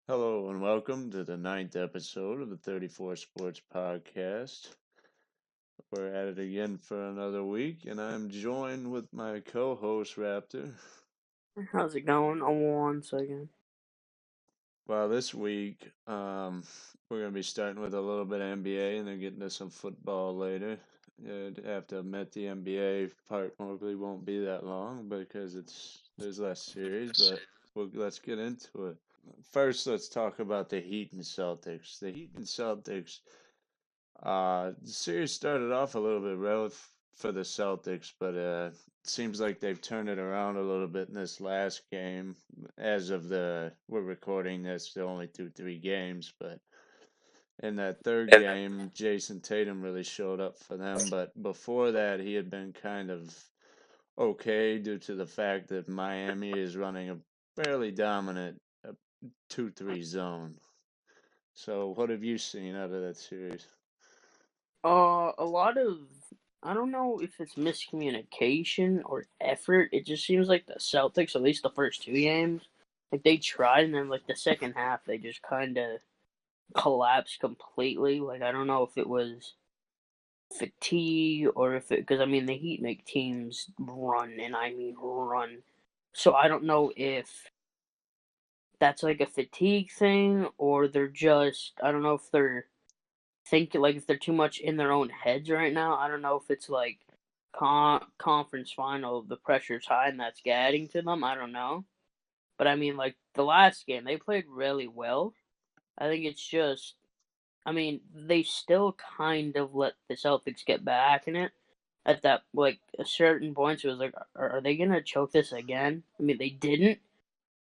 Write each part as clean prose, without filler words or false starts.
Hello and welcome to the ninth episode of the 34 Sports Podcast. We're at it again for another week, and I'm joined with my co host, Raptor. How's it going? On 1 second. Well, this week, we're going to be starting with a little bit of NBA and then getting to some football later. I'd have to admit the NBA part probably won't be that long because there's less series, but let's get into it. First, let's talk about the Heat and Celtics. The Heat and Celtics. The series started off a little bit rough for the Celtics, but seems like they've turned it around a little bit in this last game. As of we're recording this, they're only through 3 games, but in that third game, Jason Tatum really showed up for them. But before that, he had been kind of okay due to the fact that Miami is running a fairly dominant 2-3 zone. So, what have you seen out of that series? A lot of I don't know if it's miscommunication or effort. It just seems like the Celtics, at least the first 2 games, like they tried, and then like the second half, they just kind of collapsed completely. Like I don't know if it was fatigue or if it because I mean the Heat make teams run, and I mean run. So I don't know if that's like a fatigue thing or they're just I don't know if they're like if they're too much in their own heads right now. I don't know if it's like conference final, the pressure's high and that's getting to them. I don't know, but I mean, like the last game, they played really well. I think it's just, I mean, they still kind of let the Celtics get back in it. At that, like a certain points, it was like, are they gonna choke this again? I mean, they didn't,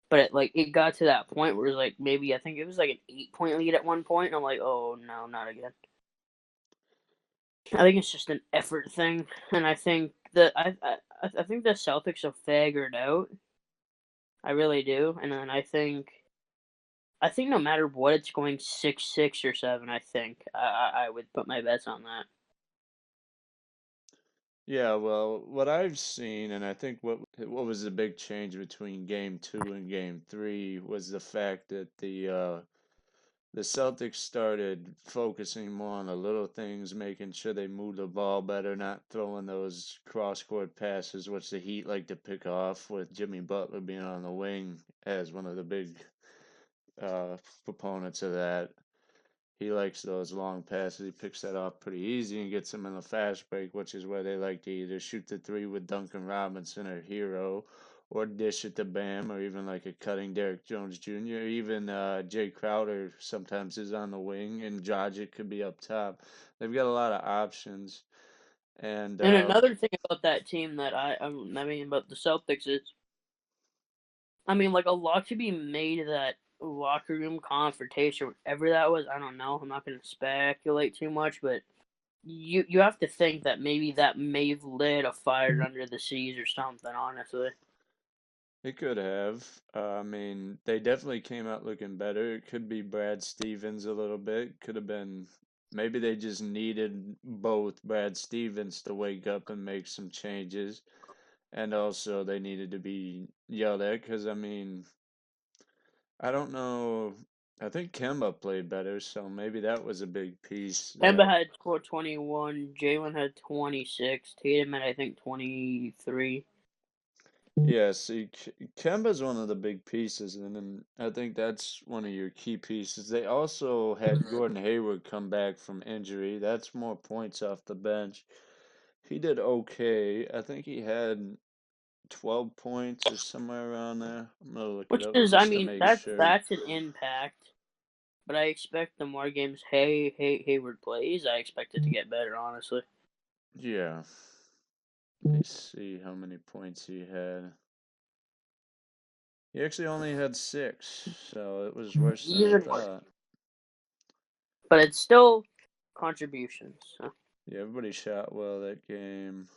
but it got to that point where it was like maybe I think it was like an 8 point lead at one point, and I'm like, oh no, not again. I think it's just an effort thing, and I think that I think the Celtics have figured out. I really do, and then I think no matter what, it's going 6-6 or 7. I think I would put my bets on that. Yeah, well, what I've seen, and I think what was the big change between game two and game three was the fact that the Celtics started focusing more on the little things, making sure they moved the ball better, not throwing those cross-court passes, which the Heat like to pick off, with Jimmy Butler being on the wing as one of the big uh, proponents of that. He likes those long passes. He picks that off pretty easy and gets them in the fast break, which is where they like to either shoot the three with Duncan-Robinson or Hero, or dish it to Bam, or even like a cutting Derrick Jones Jr. Even Jay Crowder sometimes is on the wing, and Dragic could be up top. They've got a lot of options, and And another thing about that team that I mean about the Celtics is I mean like a lot to be made of that locker room confrontation, whatever that was. I don't know. I'm not going to speculate too much, but you have to think that maybe that may have lit a fire under the seas or something. Honestly, it could have. I mean, they definitely came out looking better. It could be Brad Stevens a little bit. Could have been maybe they just needed both Brad Stevens to wake up and make some changes, and also they needed to be yelled at because I mean, I don't know. I think Kemba played better, so maybe that was a big piece Kemba that. had scored 21. Jalen had 26. Tatum had I think 23. Yeah, see, Kemba's one of the big pieces, and I think that's one of your key pieces. They also had Gordon Hayward come back from injury. That's more points off the bench. He did okay. I think he had 12 points or somewhere around there. I'm gonna look it Which up is, I just to mean, make that's sure. that's an impact. But I expect the more games Hayward plays, I expect it to get better. Honestly, Yeah, let me see how many points he had. He actually only had 6, so it was worse than I even worse. thought. But it's still contributions. So. Yeah, everybody shot well that game.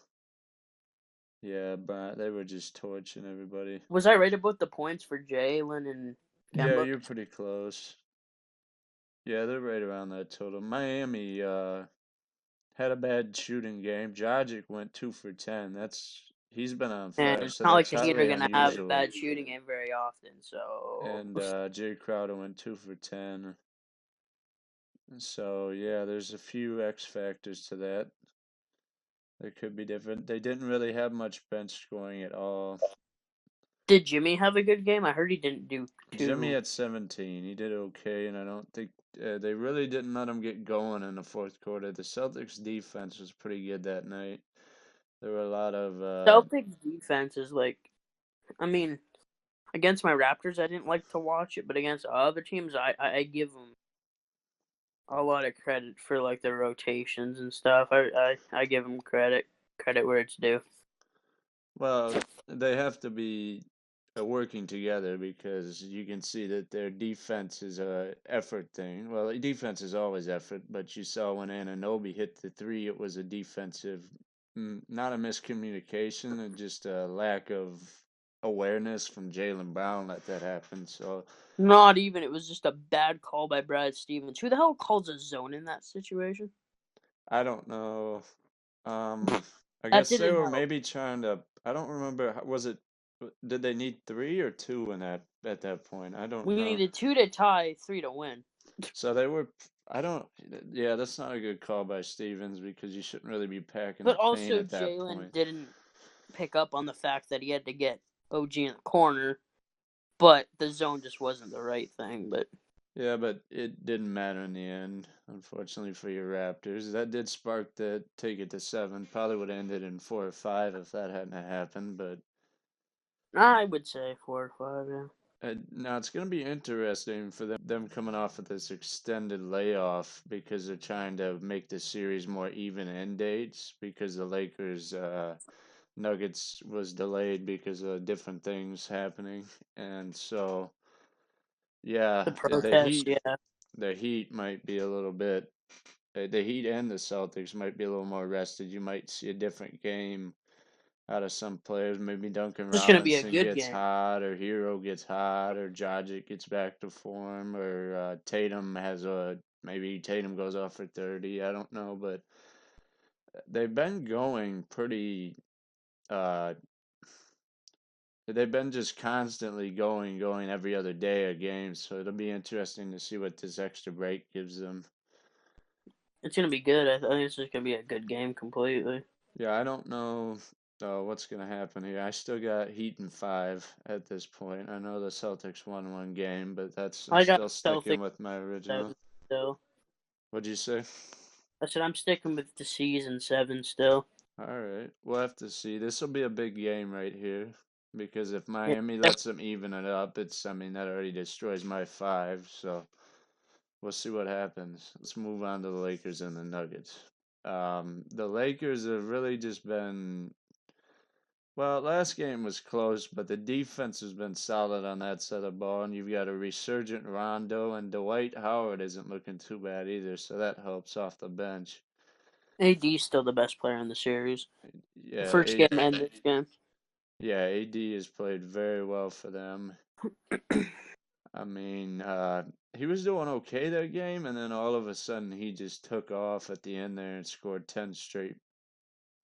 Yeah, but they were just torching everybody. Was I right about the points for Jalen and Yeah, Kemba? you're pretty close. Yeah, they're right around that total. Miami had a bad shooting game. Dragic went 2 for 10. he's been on And fire, it's so not like that's the Heat highly are gonna have a unusual. bad shooting game very often. So And Jay Crowder went 2 for 10. So yeah, there's a few X factors to that. They could be different. They didn't really have much bench scoring at all. did Jimmy have a good game? I heard he didn't do Jimmy too. at 17, he did okay, and I don't think they really didn't let him get going in the fourth quarter. The Celtics defense was pretty good that night. There were a lot of Celtics defense is like, I mean, against my Raptors, I didn't like to watch it, but against other teams, I give them a lot of credit for like their rotations and stuff. I give them credit where it's due. well, they have to be working together because you can see that their defense is a effort thing. Well, defense is always effort, but you saw when Anunoby hit the three, it was a defensive, not a miscommunication, and just a lack of awareness from Jaylen Brown let that happen. So Not even. It was just a bad call by Brad Stevens. Who the hell calls a zone in that situation? I don't know. Um, I That guess they didn't were help. maybe trying to. I don't remember. Was it? Did they need three or two in that at that point? I don't We know. needed 2 to tie, 3 to win. So they were. I don't. Yeah, that's not a good call by Stevens because you shouldn't really be packing the But paint also, at that Jalen point. didn't pick up on the fact that he had to get OG in the corner, but the zone just wasn't the right thing. But Yeah, but it didn't matter in the end, unfortunately for your Raptors. That did spark the take it to 7. Probably would have ended in 4 or 5 if that hadn't happened, but I would say 4 or 5, yeah. now it's going to be interesting for them coming off of this extended layoff because they're trying to make the series more even end dates because the Lakers Nuggets was delayed because of different things happening, and so yeah, The the protest, Heat yeah. the Heat might be a little bit the Heat and the Celtics might be a little more rested. You might see a different game out of some players. Maybe Duncan It's going to be a Robinson good gets game. hot, or Hero gets hot, or Dragic gets back to form, or Tatum has a maybe Tatum goes off for 30. I don't know, but they've been going pretty. Uh, they've been just constantly going every other day a game. So it'll be interesting to see what this extra break gives them. It's going to be good. I think it's just going to be a good game completely. Yeah, I don't know what's gonna happen here. I still got Heat in 5 at this point. I know the Celtics won one game, but I'm I got still sticking Celtics with my original. 7 still. What'd you say? I said I'm sticking with the season 7 still. All right, we'll have to see. This will be a big game right here because if Yeah. Miami lets them even it up, I mean that already destroys my 5. So we'll see what happens. Let's move on to the Lakers and the Nuggets. The Lakers have really just been well, last game was close, but the defense has been solid on that side of the ball, and you've got a resurgent Rondo, and Dwight Howard isn't looking too bad either, so that helps off the bench. AD's still the best player in the series. The Yeah, first game and this game. yeah, AD has played very well for them. I mean, he was doing okay that game, and then all of a sudden he just took off at the end there and scored 10 straight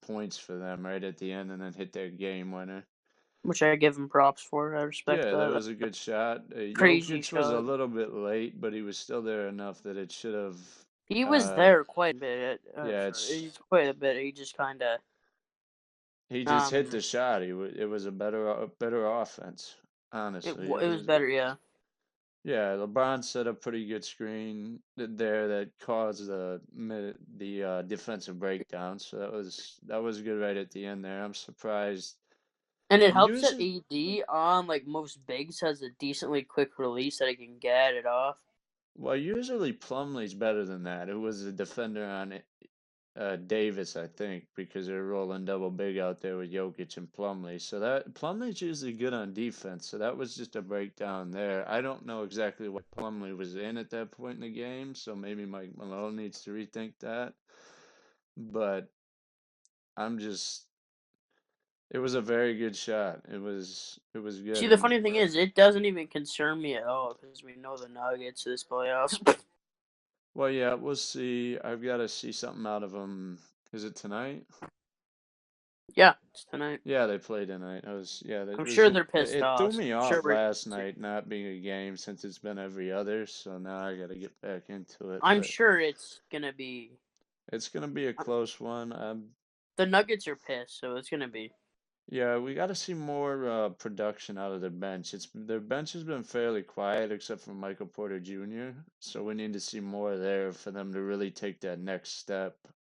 points for them right at the end, and then hit their game winner. Which I give him props for. I respect Yeah, that that. was a good shot. Crazy Jokic was a shot. little bit late, but he was still there enough that it should have. He was Uh, there quite a bit. yeah, it's He's quite a bit. He just kind of he just hit um. the shot. It was a better offense. Honestly, it It was was. better. Yeah. Yeah, LeBron set a pretty good screen there that caused the defensive breakdown. So that was good right at the end there. I'm surprised. And it helps that Usually, AD on like most bigs has a decently quick release that he can get it off. well, usually Plumlee's better than that. Who was the defender on Davis, I think, because they're rolling double big out there with Jokic and Plumlee. So that Plumlee's usually good on defense. So that was just a breakdown there. I don't know exactly what Plumlee was in at that point in the game. So maybe Mike Malone needs to rethink that. But I'm just. It was a very good shot. It was good. See, the And funny thing is, it doesn't even concern me at all because we know the Nuggets this playoffs. well, yeah, we'll see. I've got to see something out of them. Is it tonight? Yeah, it's tonight. Yeah, they play tonight. I'm sure they're pissed It threw off. me I'm sure off we're. last night not being a game since it's been every other, so now I got to get back into it. I'm But sure it's gonna be. it's gonna be a close one. The Nuggets are pissed, so it's gonna be. Yeah, we got to see more production out of their bench. Their bench has been fairly quiet except for Michael Porter Jr., so we need to see more there for them to really take that next step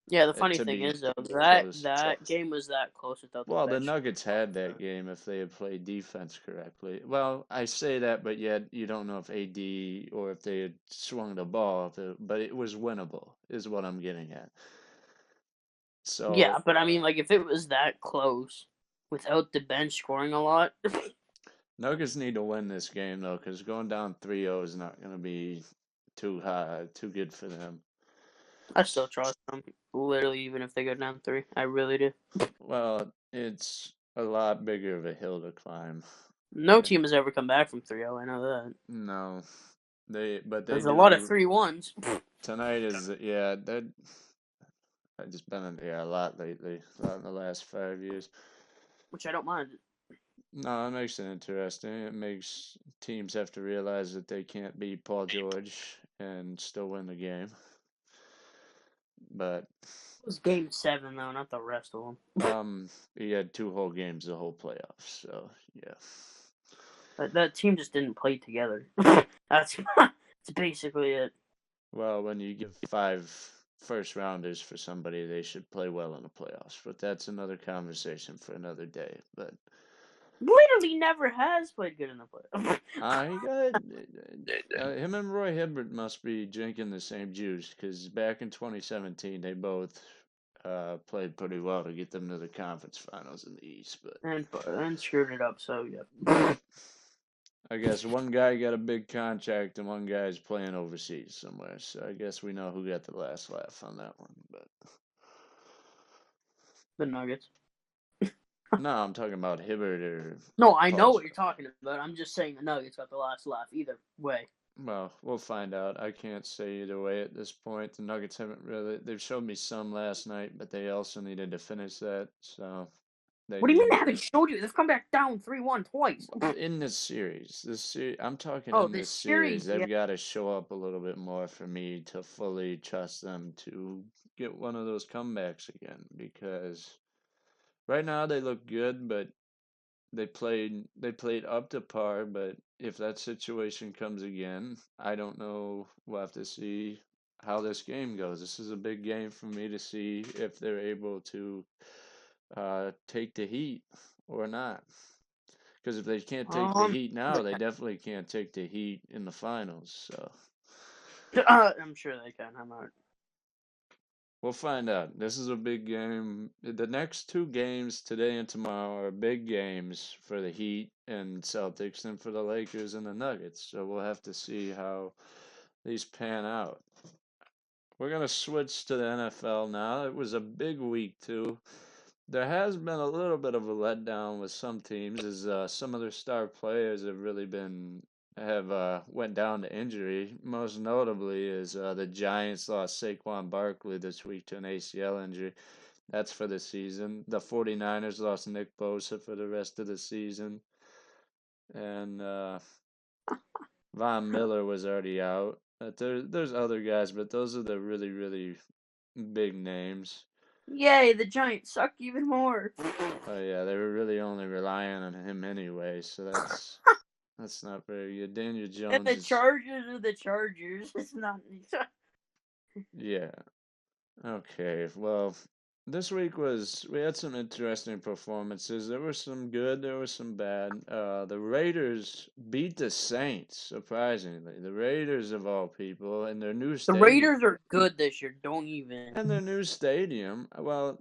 Yeah, the funny to thing be is though that close. that game was that close without the Well, the bench. Nuggets had that game if they had played defense correctly. Well, I say that, but yet you don't know if AD or if they had swung the ball, but it was winnable, is what I'm getting at. Yeah, So but I mean, like if it was that close without the bench scoring a lot, Nuggets need to win this game though, because going down 3-0 is not going to be too high, too good for them. I still trust them. Literally, even if they go down 3, I really do. Well, it's a lot bigger of a hill to climb. No And team has ever come back from 3-0. I know that. no, they There's a lot of do 3-1s, tonight is yeah, that I've just been in there a lot lately, a lot in the last 5 years. which I don't mind. No, it makes it interesting. It makes teams have to realize that they can't beat Paul George and still win the game. But It was Game 7 though, not the rest of them. he had two whole games the whole playoffs. So yeah. That team just didn't play together. That's basically it. Well, when you give five first rounders for somebody, they should play well in the playoffs. But that's another conversation for another day. But Literally never has played good in the playoffs. I got him and Roy Hibbert must be drinking the same juice because back in 2017 they both played pretty well to get them to the conference finals in the East. But and screwed it up. So yep, yeah. I guess one guy got a big contract and one guy's playing overseas somewhere. So I guess we know who got the last laugh on that one. But The Nuggets. no, I'm talking about Hibbert or No, I know Paul. what you're talking about. I'm just saying the Nuggets got the last laugh either way. Well, we'll find out. I can't say either way at this point. The Nuggets haven't really. They've showed me some last night, but they also needed to finish that. So they What do you mean need they haven't showed you? They've come back down 3-1 twice. in this series. I'm talking Oh, in this this series. series, yeah. They've got to show up a little bit more for me to fully trust them to get one of those comebacks again. Because right now they look good, but they played up to par, but if that situation comes again, I don't know. We'll have to see how this game goes. This is a big game for me to see if they're able to take the heat or not. Because if they can't take the Um, heat now, they definitely can't take the heat in the finals. So I'm sure they can. I'm not. we'll find out. This is a big game. The next two games, today and tomorrow, are big games for the Heat and Celtics and for the Lakers and the Nuggets. So we'll have to see how these pan out. We're going to switch to the NFL now. It was a big week, too. There has been a little bit of a letdown with some teams as some of their star players have really been have went down to injury. Most notably is the Giants lost Saquon Barkley this week to an ACL injury. That's for the season. The 49ers lost Nick Bosa for the rest of the season. And Von Miller was already out. There's other guys, but those are the really, really big names. Yay, the Giants suck even more. Oh yeah, they were really only relying on him anyway, so that's not very good. Daniel And Jones the is Chargers are the Chargers. It's not. yeah. Okay, well, this week we had some interesting performances. There were some good, there was some bad. The Raiders beat the Saints, surprisingly. The Raiders of all people in their new The stadium. Raiders are good this year. Don't even. And their new stadium. Well,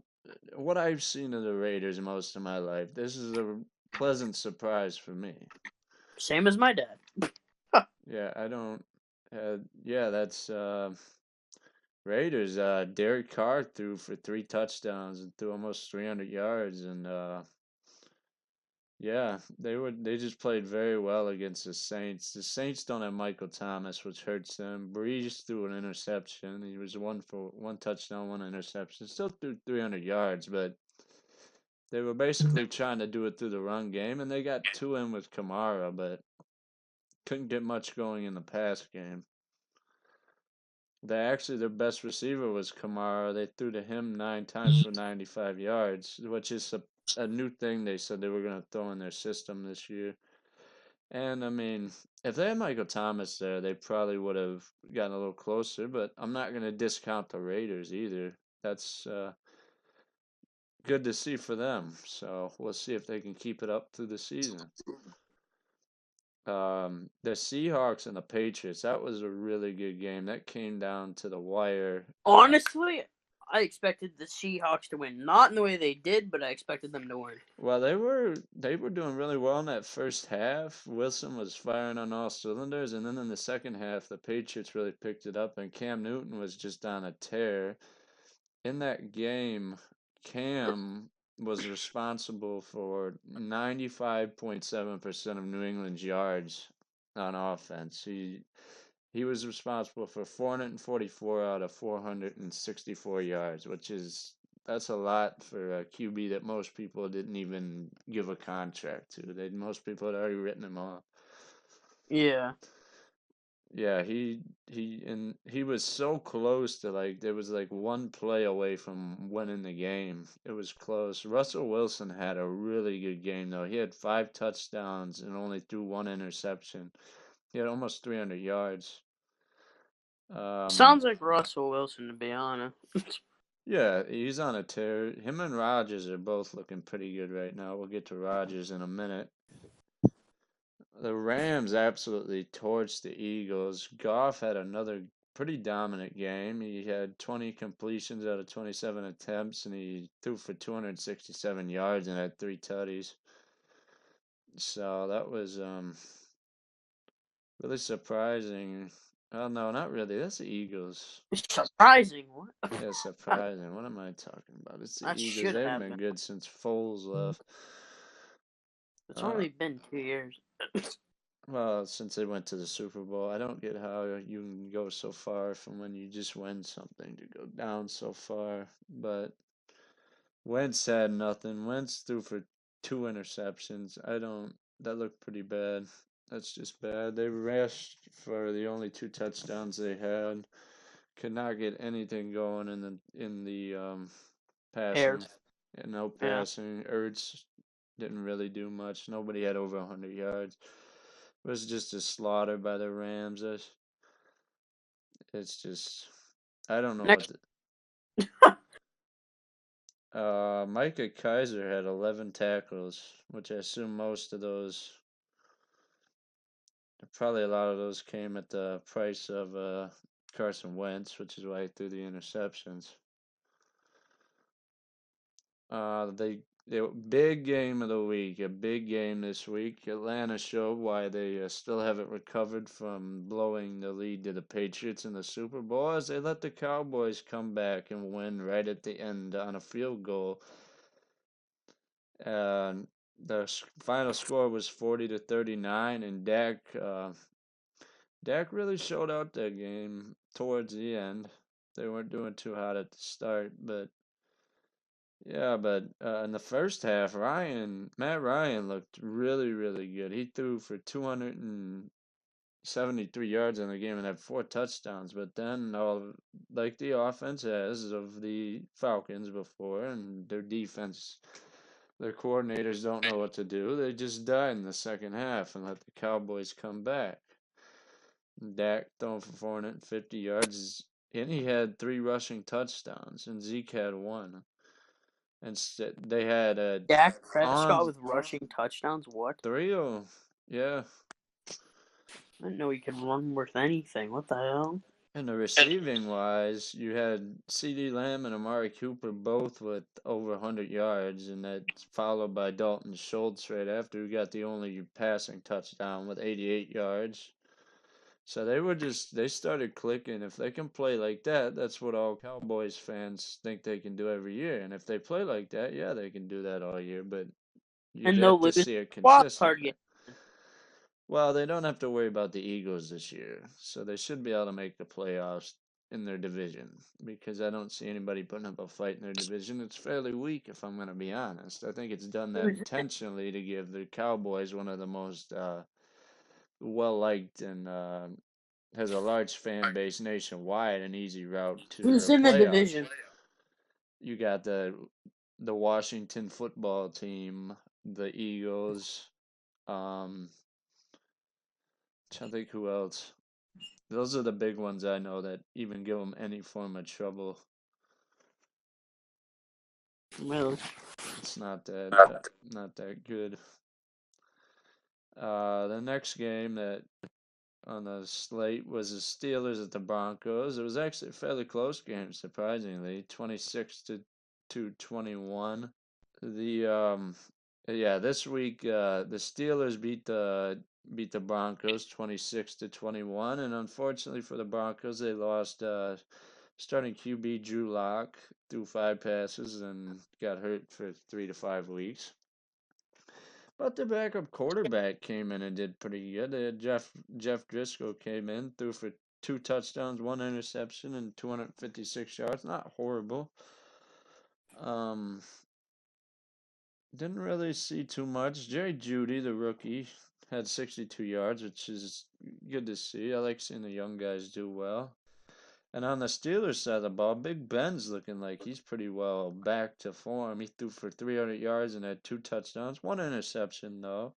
what I've seen of the Raiders most of my life, this is a pleasant surprise for me. Same as my dad. Yeah, I don't. Yeah, that's Raiders. Derek Carr threw for 3 touchdowns and threw almost 300 yards, and yeah, they just played very well against the Saints. The Saints don't have Michael Thomas, which hurts them. Breeze threw an interception. He was one for one touchdown, one interception. Still threw 300 yards, but They were basically trying to do it through the run game, and they got two in with Kamara, but couldn't get much going in the pass game. Their best receiver was Kamara. They threw to him 9 times for 95 yards, which is a new thing they said they were going to throw in their system this year. And I mean, if they had Michael Thomas there, they probably would have gotten a little closer, but I'm not going to discount the Raiders either. That's good to see for them. So we'll see if they can keep it up through the season. The Seahawks and the Patriots, that was a really good game. That came down to the wire. Honestly, I expected the Seahawks to win. Not in the way they did, but I expected them to win. Well, they were doing really well in that first half. Wilson was firing on all cylinders, and then in the second half, the Patriots really picked it up, and Cam Newton was just on a tear. In that game, Cam was responsible for 95.7% of New England's yards on offense. He was responsible for 444 out of 464 yards, that's a lot for a QB that most people didn't even give a contract to. Most people had already written him off. Yeah. Yeah, he was so close to there was like one play away from winning the game. It was close. Russell Wilson had a really good game though. He had 5 touchdowns and only threw one interception. He had almost 300 yards. Sounds like Russell Wilson, to be honest. Yeah, he's on a tear. Him and Rodgers are both looking pretty good right now. We'll get to Rodgers in a minute. The Rams absolutely torched the Eagles. Goff had another pretty dominant game. He had 20 completions out of 27 attempts, and he threw for 267 yards and had 3 tutties. So that was really surprising. Oh no, not really. That's the Eagles. Surprising. What? Yeah, surprising. What am I talking about? It's the That Eagles. should They haven't have been been. good since Foles left. It's only been 2 years. Well, since they went to the Super Bowl, I don't get how you can go so far from when you just win something to go down so far. But Wentz had nothing. Wentz threw for 2 interceptions. That looked pretty bad. That's just bad. They rushed for the only 2 touchdowns they had. Could not get anything going in the passing. Airs. And no Yeah. passing. Ertz didn't really do much. Nobody had over 100 yards. It was just a slaughter by the Rams. It's just, I don't know what Next. Micah Kaiser had 11 tackles, which I assume most of those, probably a lot of those came at the price of Carson Wentz, which is why he threw the interceptions. The big game of the week, a big game this week. Atlanta showed why they still haven't recovered from blowing the lead to the Patriots in the Super Bowl, as they let the Cowboys come back and win right at the end on a field goal. And the final score was 40-39, and Dak really showed out that game towards the end. They weren't doing too hot at the start, but yeah, but in the first half, Matt Ryan looked really, really good. He threw for 273 yards in the game and had 4 touchdowns. But then, like the offense has of the Falcons before, and their defense, their coordinators don't know what to do. They just died in the second half and let the Cowboys come back. Dak throwing for 450 yards, and he had 3 rushing touchdowns, and Zeke had 1. Instead, they had Dak Prescott on with rushing touchdowns. What? 3 yeah. I didn't know he could run worth anything. What the hell? And the receiving wise, you had C.D. Lamb and Amari Cooper both with over 100 yards, and that's followed by Dalton Schultz right after, who got the only passing touchdown with 88 yards. So they started clicking. If they can play like that, that's what all Cowboys fans think they can do every year. And if they play like that, yeah, they can do that all year, but you'd And have they'll to lose see it wild card consistently. game. Well, they don't have to worry about the Eagles this year, so they should be able to make the playoffs. in their division because I don't see anybody putting up a fight in their division. It's fairly weak, if I'm going to be honest. I think it's done that Who's that? intentionally to give the Cowboys one of the most well liked and has a large fan base nationwide, an easy route to Who's the in the playoffs. division? You got the Washington football team, the Eagles. Trying to think who else. Those are the big ones I know that even give them any form of trouble. Really? It's not that good. The next game that on the slate was the Steelers at the Broncos. It was actually a fairly close game, surprisingly, 26 to 21. The yeah, this week the Steelers beat the Broncos 26 to 21, and unfortunately for the Broncos, they lost starting QB Drew Lock threw 5 passes and got hurt for 3 to 5 weeks. But the backup quarterback came in and did pretty good. They had Jeff Driscoll came in, threw for 2 touchdowns, 1 interception, and 256 yards. Not horrible. Um, didn't really see too much. Jerry Jeudy, the rookie, had 62 yards, which is good to see. I like seeing the young guys do well. And on the Steelers side of the ball, Big Ben's looking like he's pretty well back to form. He threw for 300 yards and had 2 touchdowns, 1 interception though.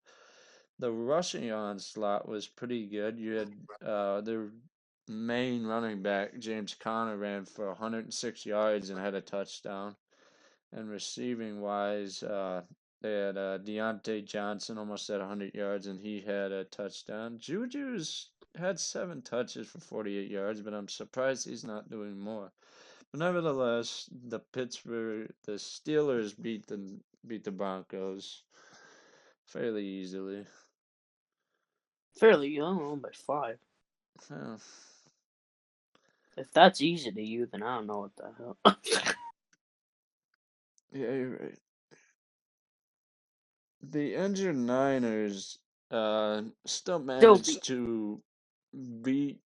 The rushing onslaught was pretty good. You had their main running back, James Conner, ran for 106 yards and had a touchdown. And receiving wise, they had Deontay Johnson almost at 100 yards and he had a touchdown. Juju's had 7 touches for 48 yards, but I'm surprised he's not doing more. But nevertheless, the Steelers beat the Broncos fairly easily. Fairly young, by 5. Yeah, If that's easy to you, then I don't know what the hell. yeah, you're right. The injured Niners still Still be. managed to beat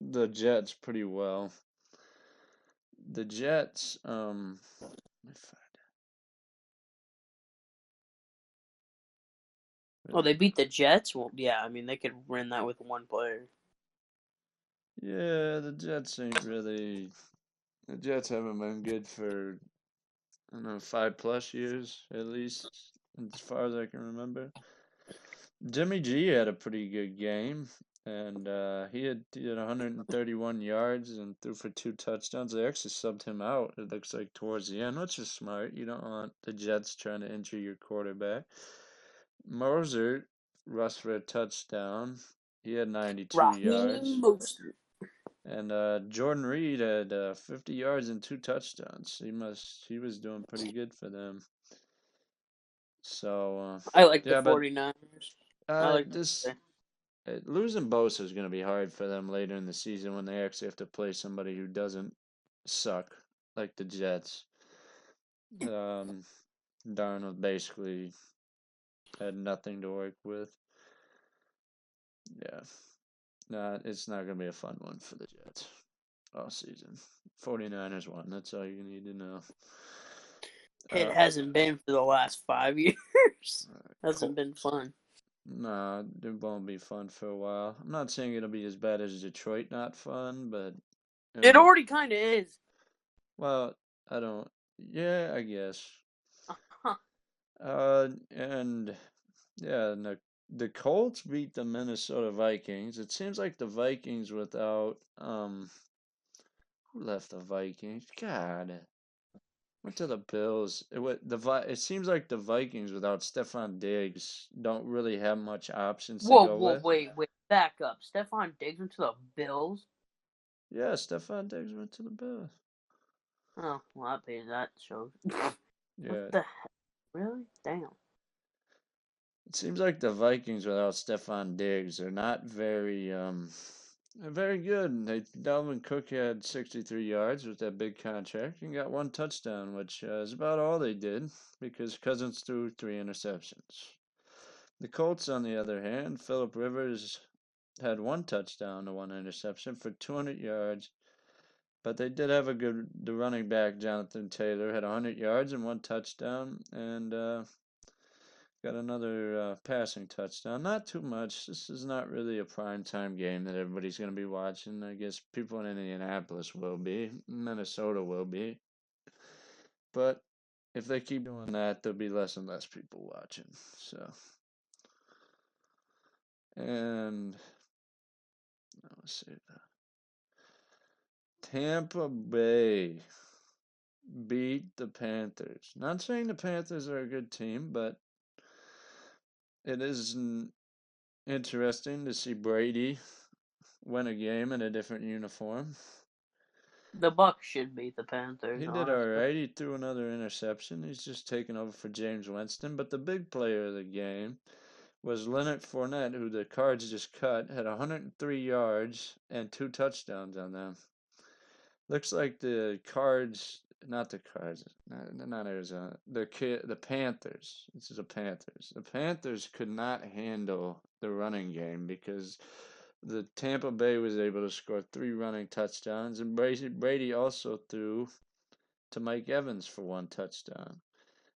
the Jets pretty well. The Jets, let me Oh, find they beat the Jets? Well, yeah, I mean, they could win that with one player. yeah, the Jets ain't really. The Jets haven't been good for I don't know 5 plus years at least, as far as I can remember. Jimmy G had a pretty good game, and he had 131 yards and threw for 2 touchdowns. They actually subbed him out. It looks like towards the end, which is smart. You don't want the Jets trying to injure your quarterback. Mozart rushed for a touchdown. He had 92 Raheem yards. Mostert. And Jordan Reed had 50 yards and 2 touchdowns. He was doing pretty good for them. So I like the yeah, but 49ers. I like this the. losing Bosa is going to be hard for them later in the season when they actually have to play somebody who doesn't suck like the Jets. Um, Darnold basically had nothing to work with. Yeah, it's not going to be a fun one for the Jets all season. 49ers won. That's all you need to know. It Uh, hasn't been for the last 5 years. Hasn't Col- been fun. Nah, it won't be fun for a while. I'm not saying it'll be as bad as Detroit, not fun, but It it'll, already kind of is. well, I don't, yeah, I guess. Huh. And yeah, and the Colts beat the Minnesota Vikings. It seems like the Vikings without, who left the Vikings? God, went to the Bills. It seems like the Vikings without Stephon Diggs don't really have much options to Whoa, go whoa, with. wait. Back up. Stephon Diggs went to the Bills? Yeah, Stephon Diggs went to the Bills. Oh, well, that shows. What Yeah, the heck? Really? Damn. it seems like the Vikings without Stephon Diggs are not very good. Dalvin Cook had 63 yards with that big contract and got 1 touchdown, which is about all they did because Cousins threw 3 interceptions. The Colts, on the other hand, Philip Rivers had one touchdown to one interception for 200 yards. But they did have the running back, Jonathan Taylor, had 100 yards and one touchdown, and got another passing touchdown. Not too much. This is not really a prime time game that everybody's going to be watching. I guess people in Indianapolis will be, Minnesota will be. But if they keep doing that, there'll be less and less people watching. So, and let's see, Tampa Bay beat the Panthers. Not saying the Panthers are a good team, but it is interesting to see Brady win a game in a different uniform. The Bucks should beat the Panthers, He did all honestly. right. He threw another interception. He's just taking over for James Winston. But the big player of the game was Leonard Fournette, who the Cards just cut, had 103 yards and two touchdowns on them. Looks like the Cards, not the Cards, not Arizona, the Panthers. This is the Panthers. The Panthers could not handle the running game because the Tampa Bay was able to score three running touchdowns, and Brady also threw to Mike Evans for one touchdown.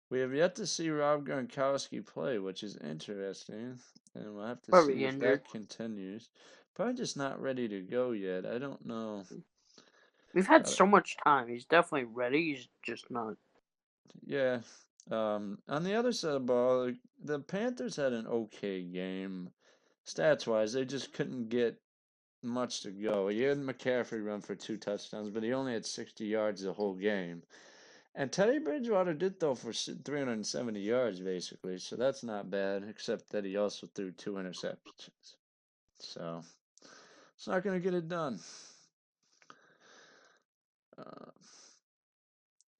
We have yet to see Rob Gronkowski play, which is interesting, and we'll have to see Probably if injured. that continues. Probably just not ready to go yet. I don't know. We've had Uh, so much time. He's definitely ready. He's just not. yeah. On the other side of the ball, the Panthers had an okay game. Stats wise, they just couldn't get much to go. He had McCaffrey run for two touchdowns, but he only had 60 yards the whole game. And Teddy Bridgewater did throw for 370 yards, basically, so that's not bad, except that he also threw two interceptions. So it's not going to get it done. Uh,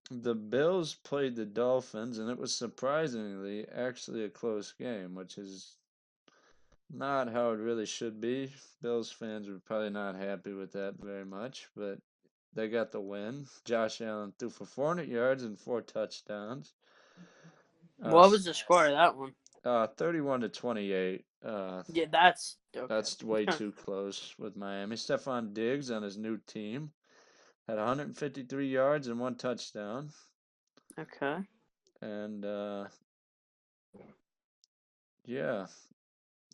the Bills played the Dolphins, and it was surprisingly actually a close game, which is not how it really should be. Bills fans were probably not happy with that very much, but they got the win. Josh Allen threw for 400 yards and four touchdowns. Uh, What was the score of that one? 31 to 28. Yeah, that's okay. That's way too close with Miami. Stephon Diggs on his new team had 153 yards and one touchdown. Okay. And yeah,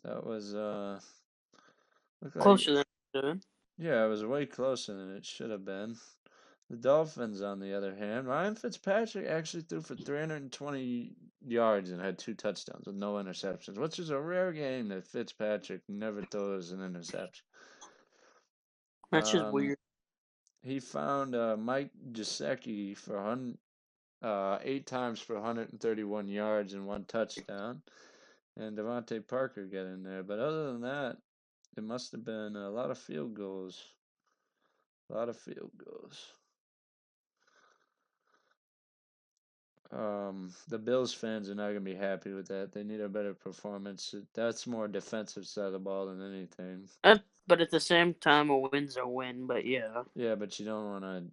that was looked like Closer than doing. yeah, it was way closer than it should have been. The Dolphins, on the other hand, Ryan Fitzpatrick actually threw for 320 yards and had two touchdowns with no interceptions, which is a rare game that Fitzpatrick never throws an interception. That's just Um, weird. he found Mike Gesicki for 8 times for 131 yards and one touchdown, and Devontae Parker got in there. But other than that, it must have been a lot of field goals. A lot of field goals. The Bills fans are not going to be happy with that. They need a better performance. That's more defensive side of the ball than anything. But at the same time, a win's a win. But yeah. Yeah, but you don't want to.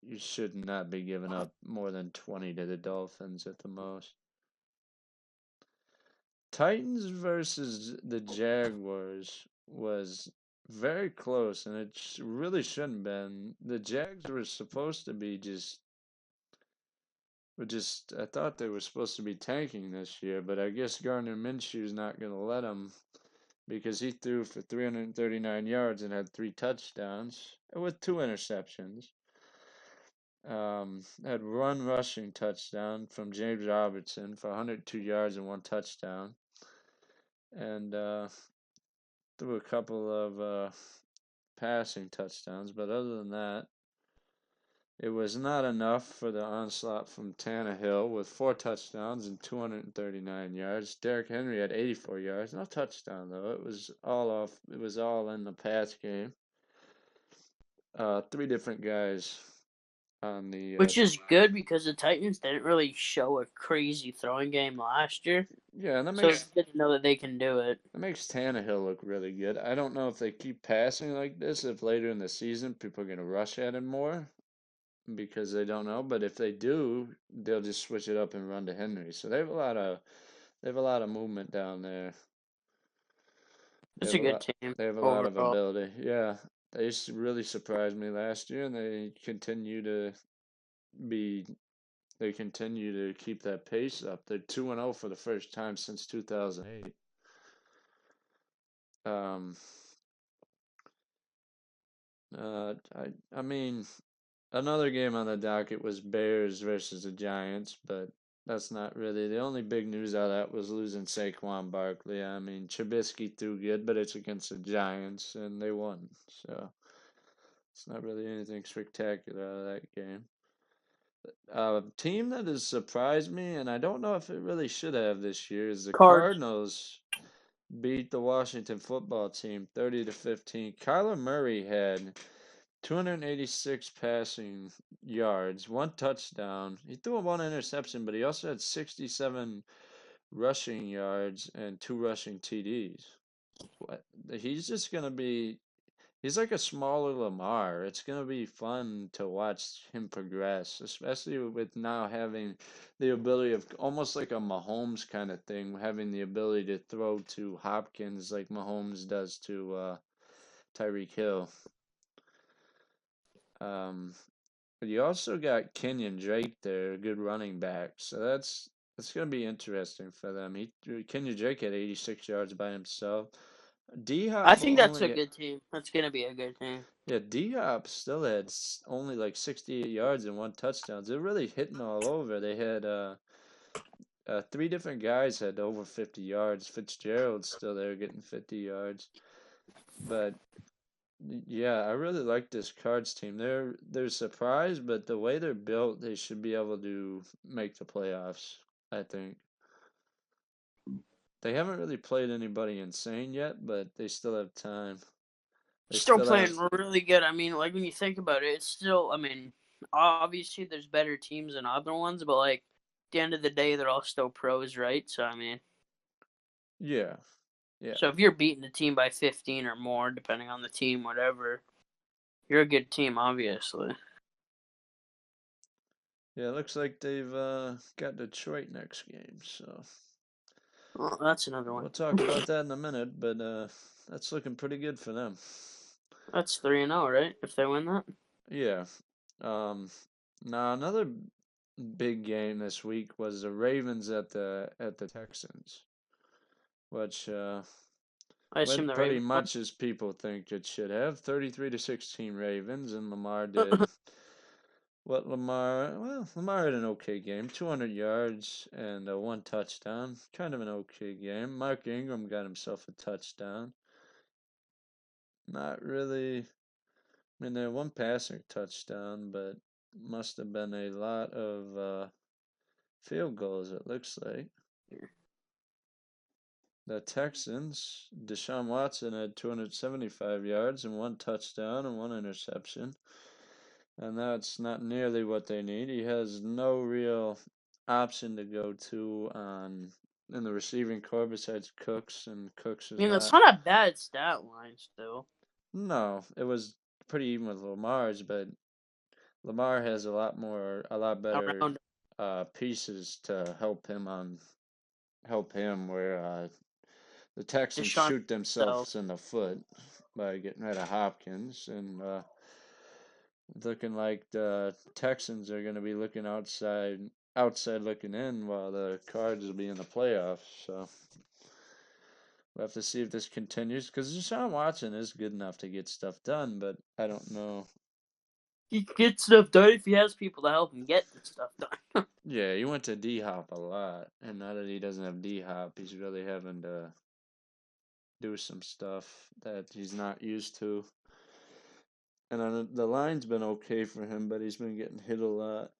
You should not be giving up more than 20 to the Dolphins at the most. Titans versus the Jaguars was very close, and it really shouldn't been. The Jags were supposed to be just. I thought they were supposed to be tanking this year, but I guess Gardner Minshew's not going to let them because he threw for 339 yards and had three touchdowns with two interceptions. Had one rushing touchdown from James Robertson for 102 yards and one touchdown, and threw a couple of passing touchdowns. But other than that, it was not enough for the onslaught from Tannehill with four touchdowns and 239 yards. Derrick Henry had 84 yards, no touchdown though. It was all off. It was all in the pass game. Three different guys on the Which is good because the Titans didn't really show a crazy throwing game last year. yeah, and So it's good to know that they can do it. that makes Tannehill look really good. I don't know if they keep passing like this, if later in the season people are going to rush at him more because they don't know. But if they do, they'll just switch it up and run to Henry. So they have a lot of movement down there. It's a good team They have a lot of overall. ability. Yeah, really surprised me last year, and be they continue to keep that pace up. They're 2-0 for the first time since 2008. Um, I mean, another game on the docket was Bears versus the Giants, but that's not really the only big news out of that was losing Saquon Barkley. I mean, Trubisky threw good, but it's against the Giants, and they won. So it's not really anything spectacular out of that game. A team that has surprised me, and I don't know if it really should have this year, is the Cards. Cardinals beat the Washington football team 30-15. Kyler Murray had 286 passing yards, one touchdown. He threw one interception, but he also had 67 rushing yards and two rushing TDs. He's just going to be He's like a smaller Lamar. It's going to be fun to watch him progress, especially with now having the ability of almost like a Mahomes kind of thing, having the ability to throw to Hopkins like Mahomes does to Tyreek Hill. Um, but you also got Kenyon Drake there, a good running back. So that's going to be interesting for them. Kenyon Drake had 86 yards by himself. D I Hop think that's a only good team. That's gonna be a good team. Yeah, D-Hop still had only like 68 yards and one touchdown. They're really hitting all over. They had three different guys had over 50 yards. Fitzgerald's still there getting 50 yards. But yeah, I really like this Cards team. They're surprised, but the way they're built, they should be able to make the playoffs, I think. They haven't really played anybody insane yet, but they still have time. They Still still have playing really good. I mean, like when you think about it, it's still. I mean, obviously there's better teams than other ones, but like at the end of the day, they're all still pros, right? So I mean, yeah. so Yeah. if you're beating a team by 15 or more, depending on the team, whatever, you're a good team, obviously. Yeah, it looks like they've got Detroit next game, so Well, that's another one. we'll talk about that in a minute, but that's looking pretty good for them. That's 3-0, right? If they win that. Yeah. Um, Now another big game this week was the Ravens at the Texans, which I assume went the pretty Ravens won. much as people think it should have. 33-16 Ravens, and Lamar did Lamar had an okay game, 200 yards and one touchdown. Kind of an okay game. Mark Ingram got himself a touchdown. Not really. I mean, they had one passing touchdown, but must have been a lot of field goals, it looks like. The Texans, Deshaun Watson had 275 yards and one touchdown and one interception. And that's not nearly what they need. He has no real option to go to on in the receiving corps besides Cooks, and Cooks I is mean, that's not. not a bad stat line still. No, it was pretty even with Lamar's, but Lamar has a lot better Around pieces to help him where the Texans Deshaun shoot himself. themselves in the foot by getting rid of Hopkins, and looking like the Texans are going to be looking outside looking in, while the Cards will be in the playoffs. So we'll have to see if this continues, because Deshaun Watson is good enough to get stuff done, but I don't know. He gets stuff done if he has people to help him get the stuff done. Yeah, he went to D Hop a lot, and now that he doesn't have D Hop, he's really having to do some stuff that he's not used to. And the line's been okay for him, but he's been getting hit a lot.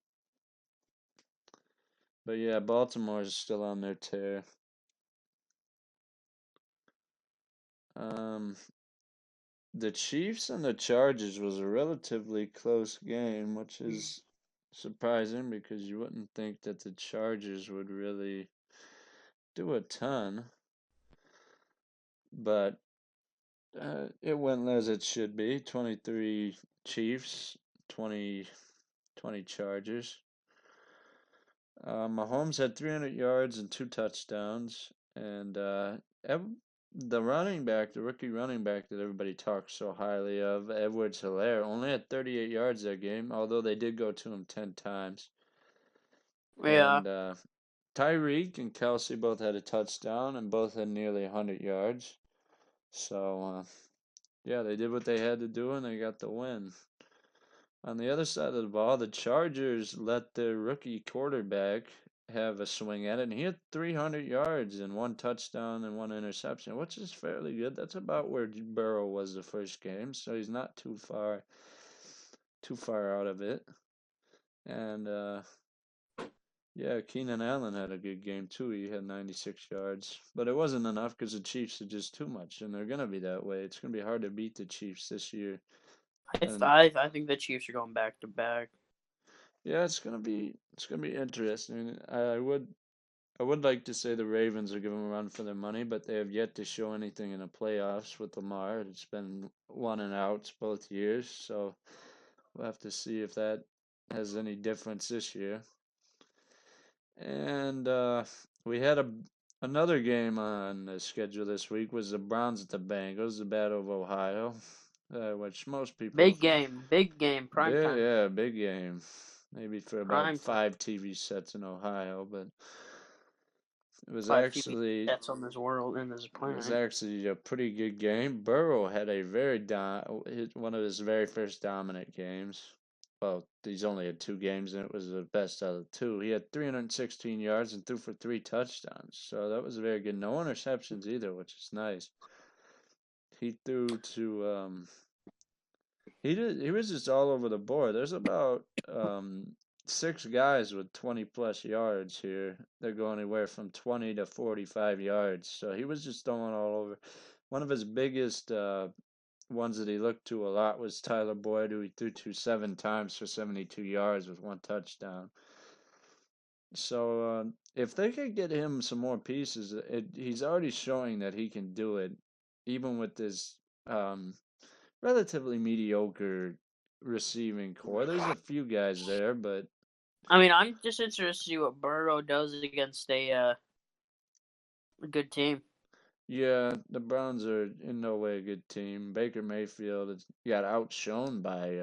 But yeah, Baltimore's still on their tear. Um, the Chiefs and the Chargers was a relatively close game, which is surprising because you wouldn't think that the Chargers would really do a ton. But it went as it should be. 23 Chiefs, 20, 20 Chargers. Mahomes had 300 yards and two touchdowns, and the running back, the rookie running back that everybody talks so highly of, Edwards-Helaire, only had 38 yards that game, although they did go to him 10 times. Yeah. And Tyreek and Kelsey both had a touchdown and both had nearly 100 yards. So, yeah, they did what they had to do and they got the win. On the other side of the ball, the Chargers let their rookie quarterback have a swing at it, and he had 300 yards and one touchdown and one interception, which is fairly good. That's about where Burrow was the first game, so he's not too far out of it. And yeah, Keenan Allen had a good game too. He had 96 yards, but it wasn't enough because the Chiefs are just too much, and they're gonna be that way. It's gonna be hard to beat the Chiefs this year. And I think the Chiefs are going back to back. yeah, it's gonna be interesting. I would like to say the Ravens are giving a run for their money, but they have yet to show anything in the playoffs with Lamar. It's been one and outs both years, so we'll have to see if that has any difference this year. And we had another game on the schedule this week was the Browns at the Bengals, the Battle of Ohio, which most people, Big game, prime big, time, yeah, big game, maybe for about prime time. 5 TV sets in Ohio, but it was 5 TV actually sets on this world and this it was planet. actually a pretty good game. Burrow had a one of his very first dominant games. Well, he's only had 2 games, and it was the best out of two. He had 316 yards and threw for 3 touchdowns, so that was very good. No interceptions either, which is nice. He threw to he was just all over the board. There's about 6 guys with 20 plus yards here. They go anywhere from 20 to 45 yards. So he was just throwing all over. One of his biggest ones that he looked to a lot was Tyler Boyd, who he threw to 7 times for 72 yards with 1 touchdown. So if they could get him some more pieces, he's already showing that he can do it, even with this um, relatively mediocre receiving core. There's a few guys there, but I mean, I'm just interested to see what Burrow does against a good team. yeah, the Browns are in no way a good team. Baker Mayfield got outshone by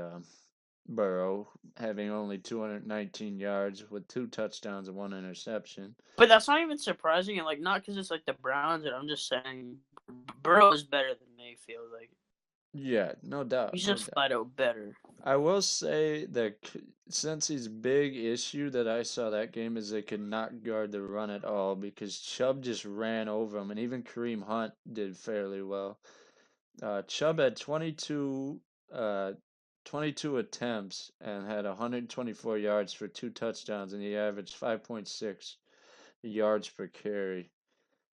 Burrow, having only 219 yards with 2 touchdowns and 1 interception. But that's not even surprising, and like not because it's like the Browns. And I'm just saying, Burrow is better than Mayfield. Like Yeah, no doubt, he's no just doubt. flat out better. I will say that since his big issue that I saw that game is they could not guard the run at all because Chubb just ran over him, and even Kareem Hunt did fairly well. Chubb had uh, 22 attempts and had 124 yards for 2 touchdowns, and he averaged 5.6 yards per carry.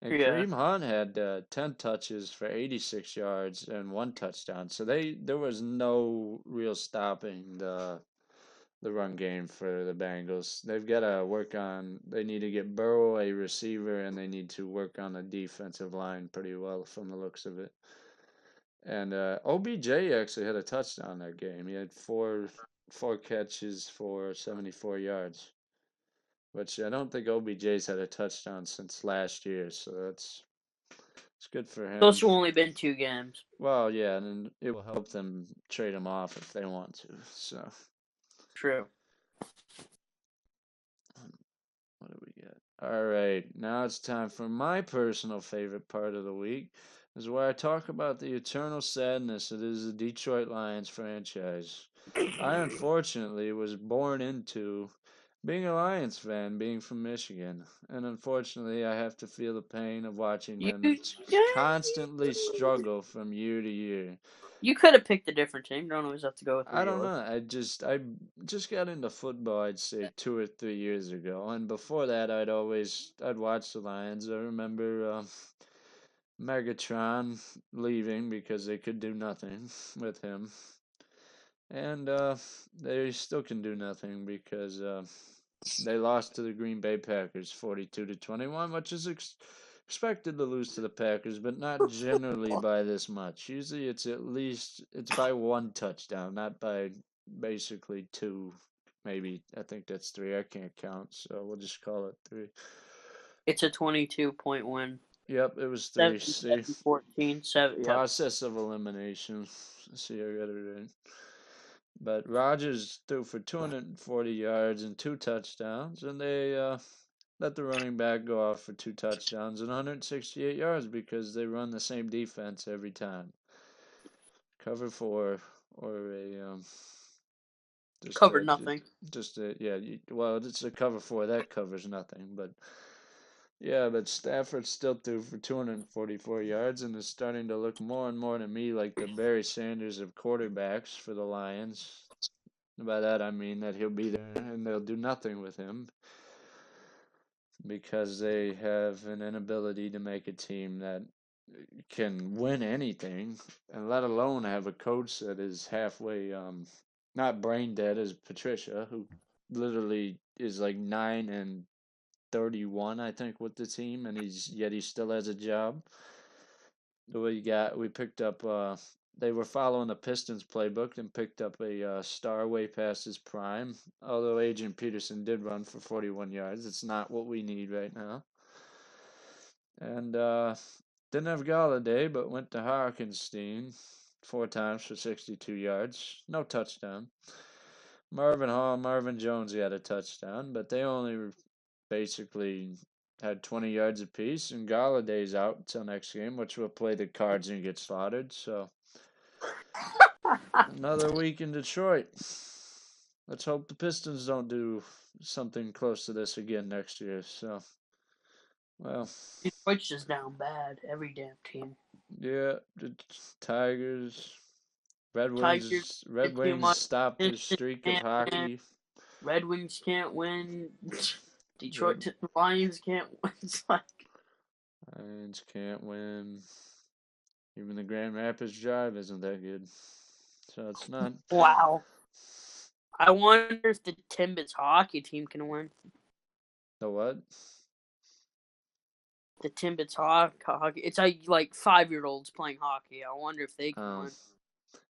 And Yeah. Kareem Hunt had 10 touches for 86 yards and 1 touchdown. So there was no real stopping the run game for the Bengals. They've got to work on. They need to get Burrow a receiver, and they need to work on the defensive line pretty well from the looks of it. And OBJ actually had a touchdown that game. He had four catches for 74 yards, which I don't think OBJ's had a touchdown since last year. So it's good for Those him. have only been 2 games. Well, yeah, and it will help them trade him off if they want to. So True. what do we get? All right, now it's time for my personal favorite part of the week. This is where I talk about the eternal sadness that is the Detroit Lions franchise. I unfortunately was born into being a Lions fan, being from Michigan, and unfortunately I have to feel the pain of watching You them constantly struggle from year to year. you could have picked a different team. You don't always have to go with who I you don't love. know. I just got into football, I'd say 2 or 3 years ago, and before that, I'd watch the Lions. I remember Megatron leaving because they could do nothing with him, and they still can do nothing because they lost to the Green Bay Packers 42-21, which is expected to lose to the Packers, but not generally by this much. Usually it's by 1 touchdown, not by basically two. Maybe I think that's three. I can't count, so we'll just call it three. It's a 22-point win. Yep, it was 3. 7, See, 14, 7. Yep. process of elimination. See, I got it right. But Rodgers threw for 240 yards and 2 touchdowns, and they let the running back go off for 2 touchdowns and 168 yards because they run the same defense every time. Cover 4 or a Covered nothing. well, it's a cover 4 that covers nothing, but yeah, but Stafford still threw for 244 yards and is starting to look more and more to me like the Barry Sanders of quarterbacks for the Lions. By that I mean that he'll be there and they'll do nothing with him because they have an inability to make a team that can win anything, and let alone have a coach that is halfway, not brain dead as Patricia, who literally is like 9-31, I think, with the team, and he still has a job. We picked up. They were following the Pistons playbook and picked up a star way past his prime. Although Adrian Peterson did run for 41 yards, it's not what we need right now. And didn't have Galladay, but went to Harkenstein 4 times for 62 yards, no touchdown. Marvin Hall, Marvin Jones, he had a touchdown, but they only basically had 20 yards apiece, and Galladay's out until next game, which will play the Cards and get slaughtered. So another week in Detroit. Let's hope the Pistons don't do something close to this again next year. So, well, Detroit's just down bad. Every damn team. yeah, the Tigers, Red Tigers Wings, Red did too Wings much. stopped the Pistons streak of can't win. hockey. Red Wings can't win. Red Detroit Lions can't win. It's like Lions can't win. Even the Grand Rapids Drive isn't that good. So it's not. wow. I wonder if the Timbits hockey team can win. The what? The Timbits hockey. It's like 5-year-olds playing hockey. I wonder if they can win.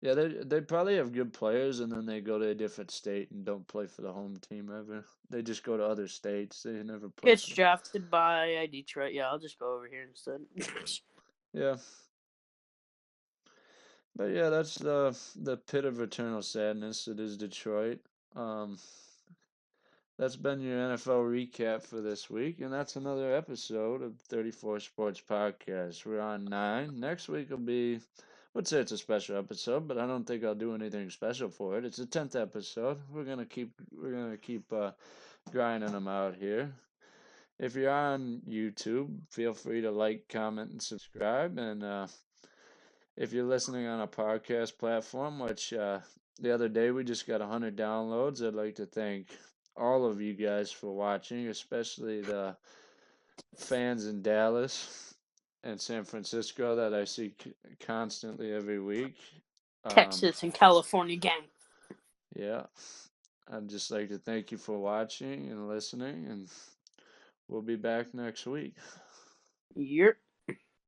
Yeah, they probably have good players, and then they go to a different state and don't play for the home team ever. They just go to other states. They never play. Gets drafted by Detroit. Yeah, I'll just go over here instead. Yeah. But yeah, that's the pit of eternal sadness. It is Detroit. Um, that's been your NFL recap for this week, and that's another episode of 34 Sports Podcast. We're on 9. Next week will be, I would say it's a special episode, but I don't think I'll do anything special for it. It's a 10th episode. We're gonna keep grinding them out here. If you're on YouTube, feel free to like, comment, and subscribe. And if you're listening on a podcast platform, which the other day we just got 100 downloads, I'd like to thank all of you guys for watching, especially the fans in Dallas and San Francisco that I see constantly every week. Texas and California gang. Yeah, I'd just like to thank you for watching and listening, and we'll be back next week. Yep.